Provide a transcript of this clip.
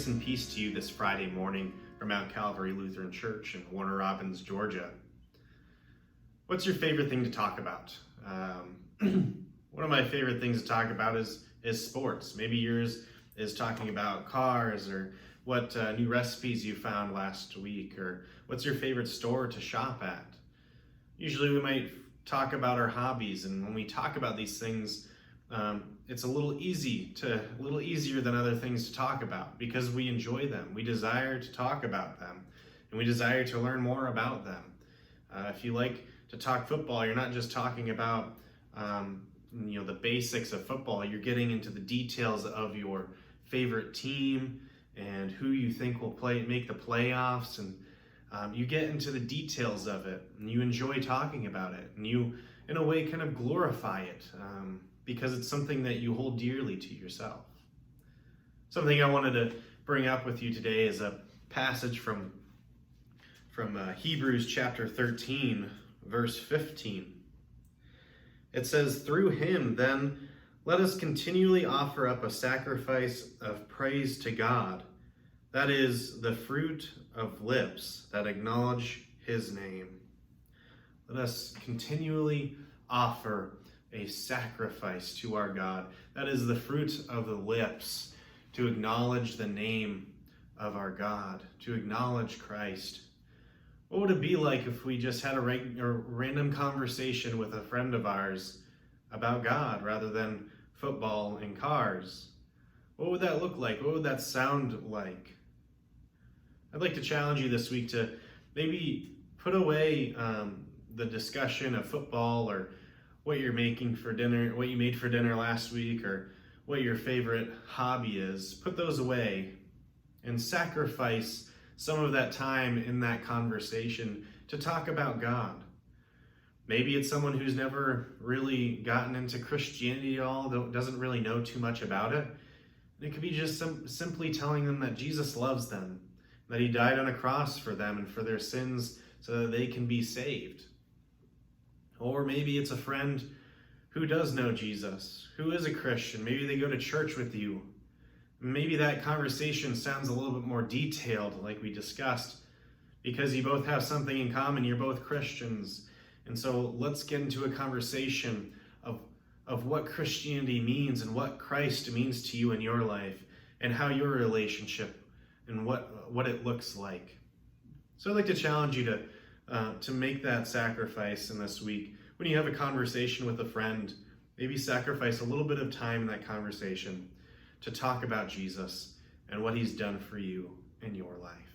Grace and peace to you this Friday morning from Mount Calvary Lutheran Church in Warner Robins, Georgia. What's your favorite thing to talk about? One of my favorite things to talk about is sports. Maybe yours is talking about cars, or what new recipes you found last week, or what's your favorite store to shop at. Usually we might talk about our hobbies, and when we talk about these things, it's a little easier than other things to talk about because we enjoy them. We desire to talk about them, and we desire to learn more about them. If you like to talk football, you're not just talking about the basics of football. You're getting into the details of your favorite team and who you think will make the playoffs, and you get into the details of it, and you enjoy talking about it, and you, in a way, kind of glorify it because it's something that you hold dearly to yourself. Something I wanted to bring up with you today is a passage from Hebrews chapter 13, verse 15. It says, "Through him, then, let us continually offer up a sacrifice of praise to God, that is, the fruit of lips that acknowledge his name." Let us continually offer a sacrifice to our God. That is the fruit of the lips, to acknowledge the name of our God, to acknowledge Christ. What would it be like if we just had a random conversation with a friend of ours about God rather than football and cars? What would that look like? What would that sound like? I'd like to challenge you this week to maybe put away the discussion of football, or what you're making for dinner, what you made for dinner last week, or what your favorite hobby is. Put those away and sacrifice some of that time in that conversation to talk about God. Maybe it's someone who's never really gotten into Christianity at all, doesn't really know too much about it. And it could be just simply telling them that Jesus loves them, that he died on a cross for them and for their sins so that they can be saved. Or maybe it's a friend who does know Jesus, who is a Christian. Maybe they go to church with you. Maybe that conversation sounds a little bit more detailed, like we discussed, because you both have something in common. You're both Christians. And so let's get into a conversation of what Christianity means and what Christ means to you in your life, and how your relationship and what it looks like. So I'd like to challenge you to make that sacrifice in this week. When you have a conversation with a friend, maybe sacrifice a little bit of time in that conversation to talk about Jesus and what he's done for you in your life.